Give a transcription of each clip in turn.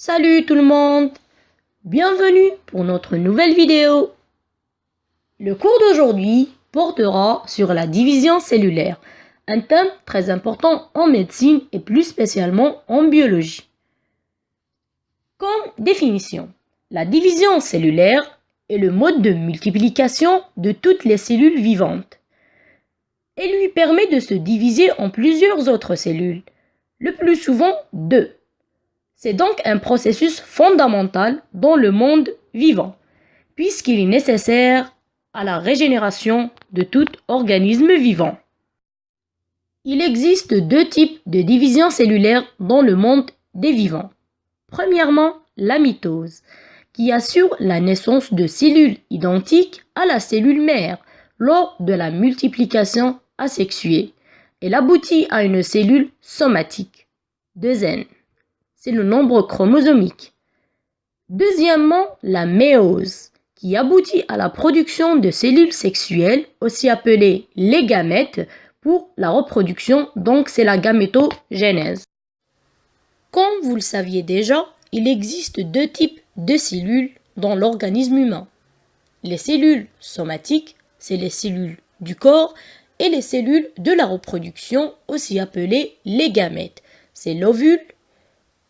Salut tout le monde! Bienvenue pour notre nouvelle vidéo. Le cours d'aujourd'hui portera sur la division cellulaire, un thème très important en médecine et plus spécialement en biologie. Comme définition, la division cellulaire est le mode de multiplication de toutes les cellules vivantes. Elle lui permet de se diviser en plusieurs autres cellules, le plus souvent deux. C'est donc un processus fondamental dans le monde vivant, puisqu'il est nécessaire à la régénération de tout organisme vivant. Il existe deux types de division cellulaire dans le monde des vivants. Premièrement, la mitose, qui assure la naissance de cellules identiques à la cellule mère lors de la multiplication asexuée. Elle aboutit à une cellule somatique, 2N. C'est le nombre chromosomique. Deuxièmement, la méose, qui aboutit à la production de cellules sexuelles, aussi appelées les gamètes, pour la reproduction, donc c'est la gamétogénèse. Comme vous le saviez déjà, il existe deux types de cellules dans l'organisme humain. Les cellules somatiques, c'est les cellules du corps, et les cellules de la reproduction, aussi appelées les gamètes, c'est l'ovule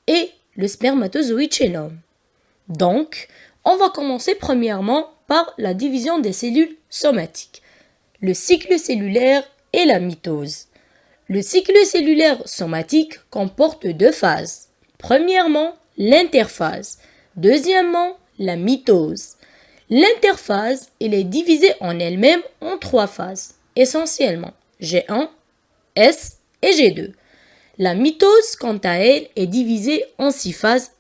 et le spermatozoïde chez l'homme. Donc, on va commencer premièrement par la division des cellules somatiques, le cycle cellulaire et la mitose. Le cycle cellulaire somatique comporte deux phases. Premièrement, l'interphase. Deuxièmement, la mitose. L'interphase, elle est divisée en elle-même en trois phases, essentiellement G1, S et G2. La mitose, quant à elle, est divisée en 6 phases.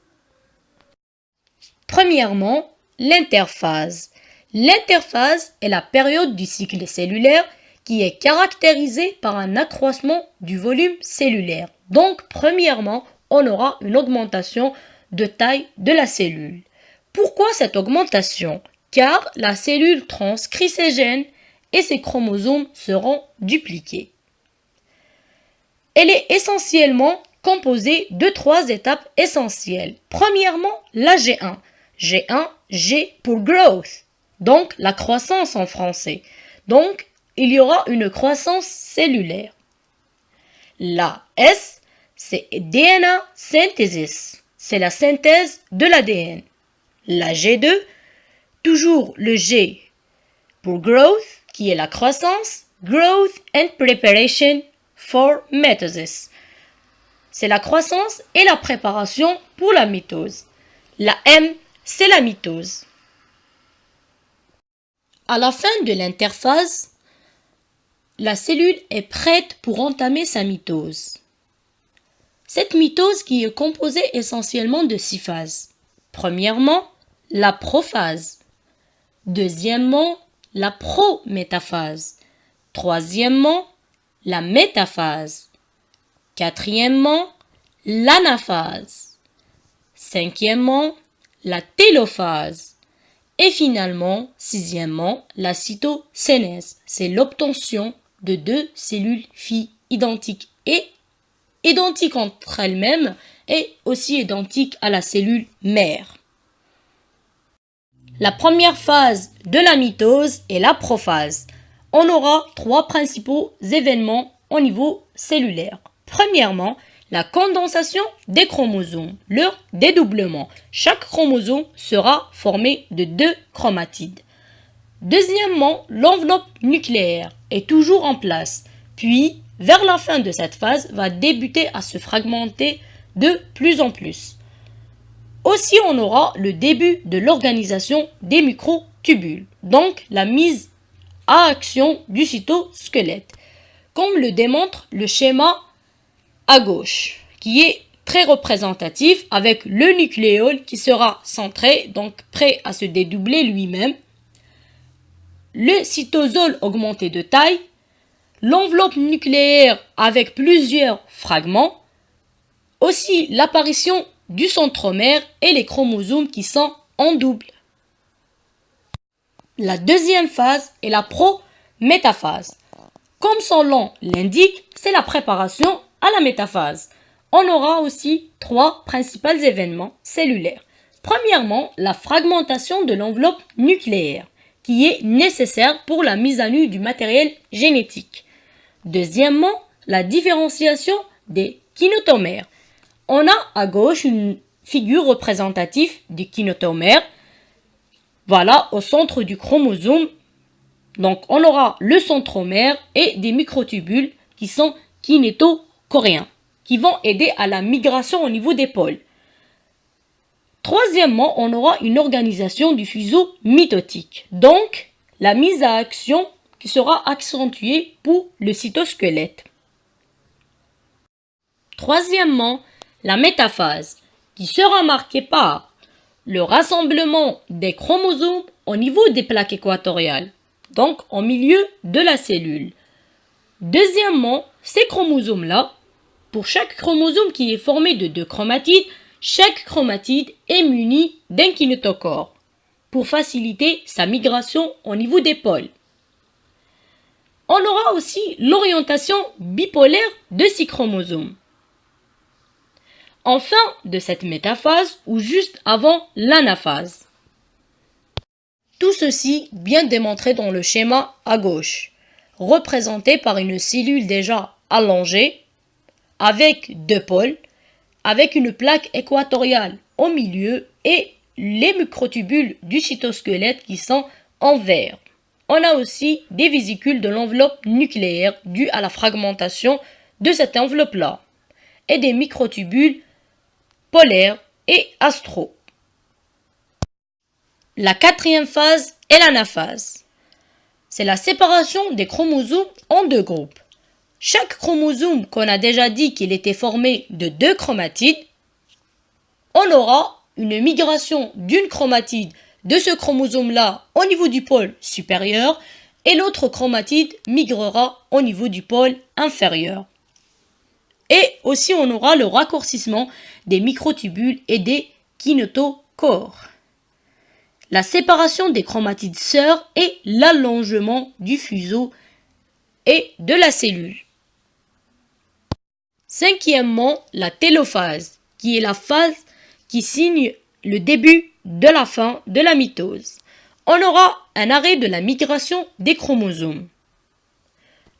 Premièrement, l'interphase. L'interphase est la période du cycle cellulaire qui est caractérisée par un accroissement du volume cellulaire. Donc, premièrement, on aura une augmentation de taille de la cellule. Pourquoi cette augmentation? Car la cellule transcrit ses gènes et ses chromosomes seront dupliqués. Elle est essentiellement composée de trois étapes essentielles. Premièrement, la G1. G1, G pour growth, donc la croissance en français. Donc, il y aura une croissance cellulaire. La S, c'est DNA synthesis, c'est la synthèse de l'ADN. La G2, toujours le G pour growth, qui est la croissance, growth and preparation for mitosis. C'est la croissance et la préparation pour la mitose. La M, c'est la mitose. À la fin de l'interphase, la cellule est prête pour entamer sa mitose. Cette mitose qui est composée essentiellement de 6 phases. Premièrement, la prophase. Deuxièmement, la prométaphase. Troisièmement, la métaphase. Quatrièmement, l'anaphase. Cinquièmement, la télophase. Et finalement, sixièmement, la cytosénèse. C'est l'obtention de deux cellules filles identiques et identiques entre elles-mêmes et aussi identiques à la cellule mère. La première phase de la mitose est la prophase. On aura trois principaux événements au niveau cellulaire. Premièrement, la condensation des chromosomes, leur dédoublement. Chaque chromosome sera formé de 2 chromatides. Deuxièmement, l'enveloppe nucléaire est toujours en place. Puis, vers la fin de cette phase, va débuter à se fragmenter de plus en plus. Aussi, on aura le début de l'organisation des microtubules, donc la mise à action du cytosquelette, comme le démontre le schéma à gauche, qui est très représentatif avec le nucléole qui sera centré, donc prêt à se dédoubler lui-même, le cytosol augmenté de taille, l'enveloppe nucléaire avec plusieurs fragments, aussi l'apparition du centromère et les chromosomes qui sont en double. La deuxième phase est la prométaphase. Comme son nom l'indique, c'est la préparation à la métaphase. on aura aussi 3 principaux événements cellulaires. Premièrement, la fragmentation de l'enveloppe nucléaire, qui est nécessaire pour la mise à nu du matériel génétique. Deuxièmement, la différenciation des kinetotomères. On a à gauche une figure représentative des kinetotomères. Voilà, au centre du chromosome. Donc, on aura le centromère et des microtubules qui sont kinétochoriens, qui vont aider à la migration au niveau des pôles. Troisièmement, on aura une organisation du fuseau mitotique, donc la mise à action qui sera accentuée pour le cytosquelette. Troisièmement, la métaphase, qui sera marquée par le rassemblement des chromosomes au niveau des plaques équatoriales, donc au milieu de la cellule. Deuxièmement, ces chromosomes-là, pour chaque chromosome qui est formé de 2 chromatides, chaque chromatide est muni d'un kinétochore pour faciliter sa migration au niveau des pôles. On aura aussi l'orientation bipolaire de ces chromosomes. En fin de cette métaphase ou juste avant l'anaphase. Tout ceci bien démontré dans le schéma à gauche, représenté par une cellule déjà allongée, avec 2 pôles, avec une plaque équatoriale au milieu et les microtubules du cytosquelette qui sont en vert. On a aussi des vésicules de l'enveloppe nucléaire dues à la fragmentation de cette enveloppe-là et des microtubules polaires et astraux. La 4e phase est l'anaphase. C'est la séparation des chromosomes en 2 groupes. Chaque chromosome qu'on a déjà dit qu'il était formé de 2 chromatides, on aura une migration d'une chromatide de ce chromosome-là au niveau du pôle supérieur et l'autre chromatide migrera au niveau du pôle inférieur. Et aussi on aura le raccourcissement des microtubules et des kinétochores. La séparation des chromatides sœurs et l'allongement du fuseau et de la cellule. Cinquièmement, la télophase, qui est la phase qui signe le début de la fin de la mitose. On aura un arrêt de la migration des chromosomes.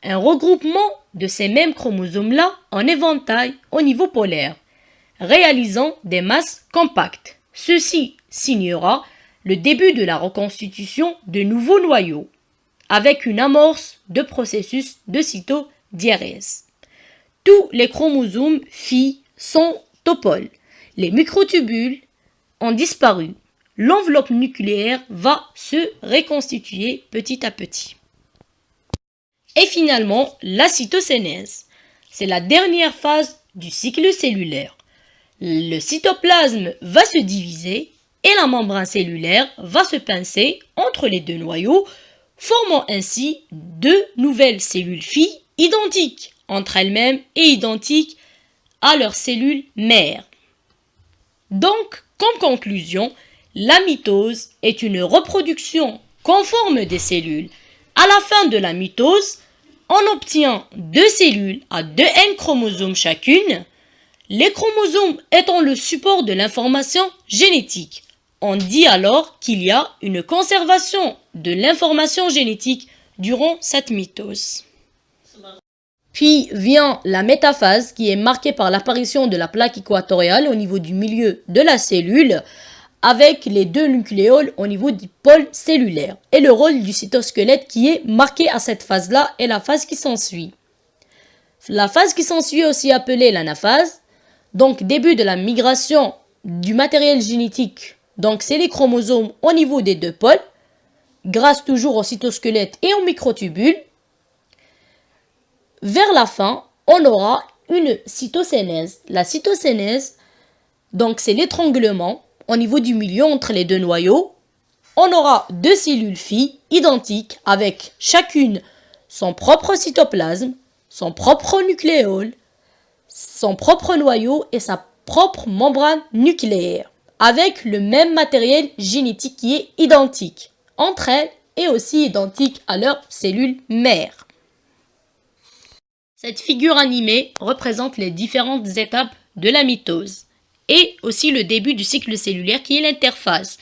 Un regroupement de ces mêmes chromosomes-là en éventail au niveau polaire, réalisant des masses compactes. Ceci signera le début de la reconstitution de nouveaux noyaux, avec une amorce de processus de cytodiarèse. Tous les chromosomes filles sont au pôle. Les microtubules ont disparu. L'enveloppe nucléaire va se reconstituer petit à petit. Et finalement, la cytosénèse. C'est la dernière phase du cycle cellulaire. Le cytoplasme va se diviser et la membrane cellulaire va se pincer entre les 2 noyaux, formant ainsi 2 nouvelles cellules filles identiques entre elles-mêmes et identiques à leurs cellules mères. Donc, comme conclusion, la mitose est une reproduction conforme des cellules. À la fin de la mitose, on obtient 2 cellules à 2 N chromosomes chacune, les chromosomes étant le support de l'information génétique. On dit alors qu'il y a une conservation de l'information génétique durant cette mitose. Puis vient la métaphase qui est marquée par l'apparition de la plaque équatoriale au niveau du milieu de la cellule avec les 2 nucléoles au niveau du pôle cellulaire et le rôle du cytosquelette qui est marqué à cette phase-là et la phase qui s'ensuit. La phase qui s'ensuit est aussi appelée l'anaphase, donc début de la migration du matériel génétique, donc c'est les chromosomes au niveau des 2 pôles, grâce toujours au cytosquelette et aux microtubules. Vers la fin, on aura une cytosénèse. La cytosénèse, donc c'est l'étranglement au niveau du milieu entre les 2 noyaux. On aura 2 cellules filles identiques avec chacune son propre cytoplasme, son propre nucléole, son propre noyau et sa propre membrane nucléaire, avec le même matériel génétique qui est identique entre elles et aussi identique à leurs cellules mères. Cette figure animée représente les différentes étapes de la mitose, et aussi le début du cycle cellulaire qui est l'interphase,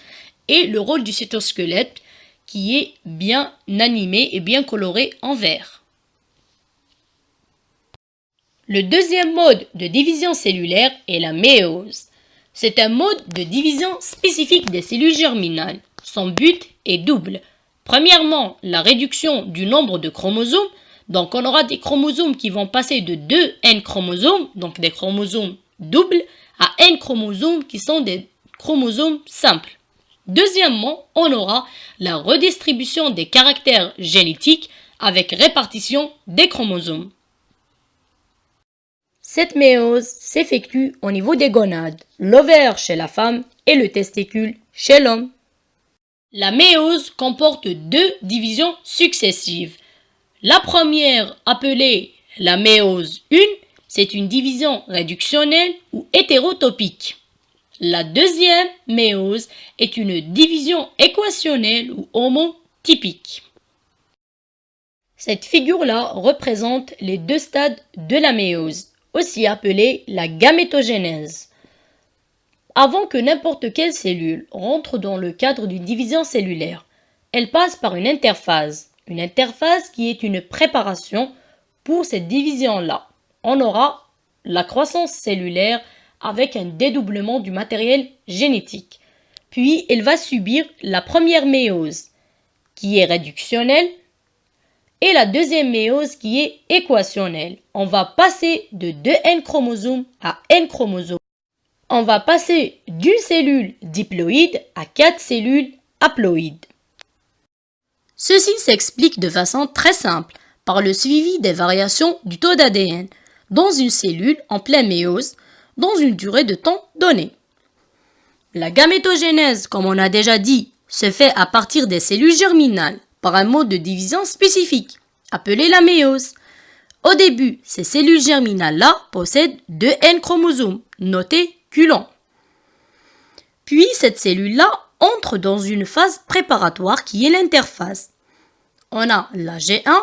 et le rôle du cytosquelette qui est bien animé et bien coloré en vert. Le deuxième mode de division cellulaire est la méiose. C'est un mode de division spécifique des cellules germinales. Son but est double. Premièrement, la réduction du nombre de chromosomes. Donc, on aura des chromosomes qui vont passer de 2 N chromosomes, donc des chromosomes doubles, à N chromosomes qui sont des chromosomes simples. Deuxièmement, on aura la redistribution des caractères génétiques avec répartition des chromosomes. Cette méiose s'effectue au niveau des gonades, l'ovaire chez la femme et le testicule chez l'homme. La méiose comporte 2 divisions successives. La première, appelée la méiose 1, c'est une division réductionnelle ou hétérotopique. La deuxième méiose est une division équationnelle ou homotypique. Cette figure-là représente les 2 stades de la méiose, aussi appelée la gamétogénèse. Avant que n'importe quelle cellule rentre dans le cadre d'une division cellulaire, elle passe par une interphase qui est une préparation pour cette division-là. On aura la croissance cellulaire avec un dédoublement du matériel génétique. Puis, elle va subir la première méiose, qui est réductionnelle, et la deuxième méiose qui est équationnelle. On va passer de 2 N chromosomes à N chromosomes. On va passer d'une cellule diploïde à 4 cellules haploïdes. Ceci s'explique de façon très simple par le suivi des variations du taux d'ADN dans une cellule en pleine méiose dans une durée de temps donnée. La gamétogénèse, comme on a déjà dit, se fait à partir des cellules germinales par un mode de division spécifique, appelé la méiose. Au début, ces cellules germinales-là possèdent 2 N chromosomes, notés culons. Puis, cette cellule-là entre dans une phase préparatoire qui est l'interphase. On a la G1,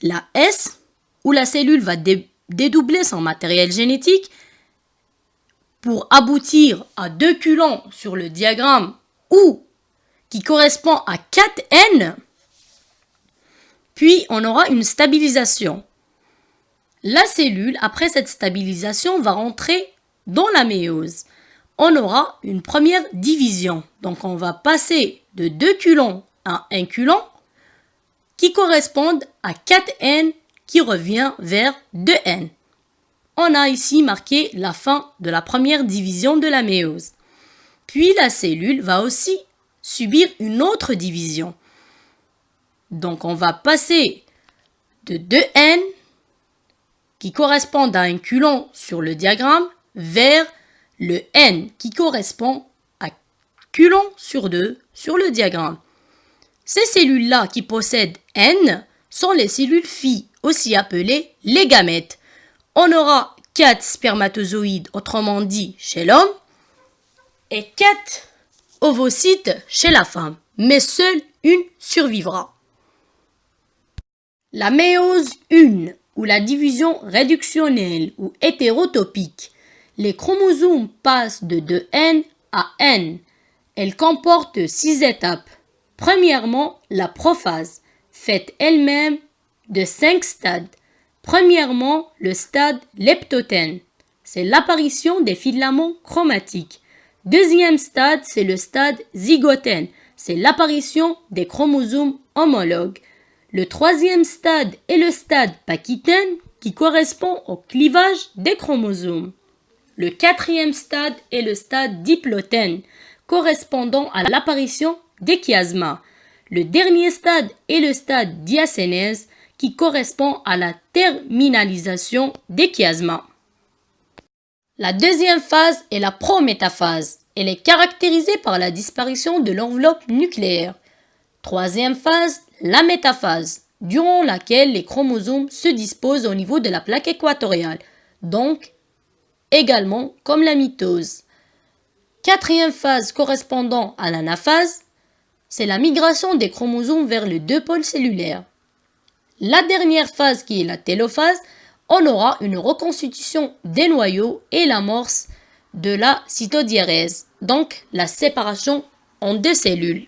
la S, où la cellule va dédoubler son matériel génétique pour aboutir à 2 culons sur le diagramme ou qui correspond à 4 N. Puis, on aura une stabilisation. La cellule, après cette stabilisation, va rentrer dans la méiose. On aura une première division. Donc, on va passer de 2 culons à 1 culon qui correspondent à 4 N qui revient vers 2 N. On a ici marqué la fin de la première division de la méiose. Puis, la cellule va aussi subir une autre division. Donc, on va passer de 2 N qui correspondent à un culon sur le diagramme vers le N qui correspond à culon sur 2 sur le diagramme. Ces cellules-là qui possèdent N sont les cellules filles, aussi appelées les gamètes. On aura 4 spermatozoïdes, autrement dit chez l'homme, et 4 ovocytes chez la femme, mais seule une survivra. La méiose 1 ou la division réductionnelle ou hétérotopique, les chromosomes passent de 2N à N. Elle comporte 6 étapes. Premièrement, la prophase, faite elle-même de 5 stades. Premièrement, le stade leptothène, c'est l'apparition des filaments chromatiques. Deuxième stade, c'est le stade zygothène, c'est l'apparition des chromosomes homologues. Le troisième stade est le stade pachythène qui correspond au clivage des chromosomes. Le quatrième stade est le stade diplothène, correspondant à l'apparition des chiasmas. Le dernier stade est le stade diacénèse qui correspond à la terminalisation des chiasmas. La deuxième phase est la prométaphase. Elle est caractérisée par la disparition de l'enveloppe nucléaire. Troisième phase, la métaphase, durant laquelle les chromosomes se disposent au niveau de la plaque équatoriale, donc également comme la mitose. Quatrième phase correspondant à l'anaphase, c'est la migration des chromosomes vers les 2 pôles cellulaires. La dernière phase qui est la télophase, on aura une reconstitution des noyaux et l'amorce de la cytodiérèse, donc la séparation en deux cellules.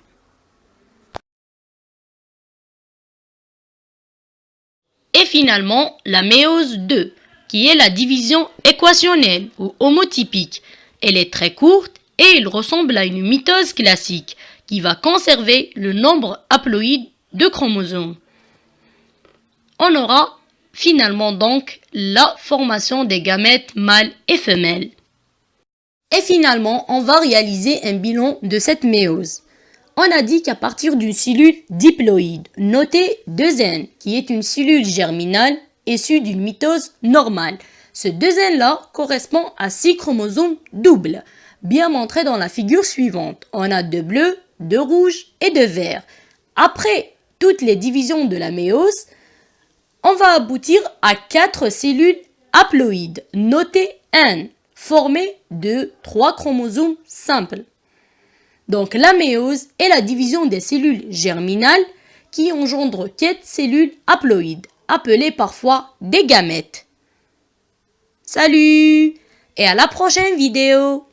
Et finalement, la méiose 2, qui est la division équationnelle ou homotypique. Elle est très courte et elle ressemble à une mitose classique qui va conserver le nombre haploïde de chromosomes. On aura finalement donc la formation des gamètes mâles et femelles. Et finalement, on va réaliser un bilan de cette méiose. On a dit qu'à partir d'une cellule diploïde, notée 2N, qui est une cellule germinale issue d'une mitose normale, ce 2N-là correspond à 6 chromosomes doubles, bien montrés dans la figure suivante. On a 2 bleus, 2 rouges et 2 verts. Après toutes les divisions de la méiose, on va aboutir à 4 cellules haploïdes, notées N, formées de 3 chromosomes simples. Donc la méiose est la division des cellules germinales qui engendrent 4 cellules haploïdes, appelées parfois des gamètes. Salut et à la prochaine vidéo!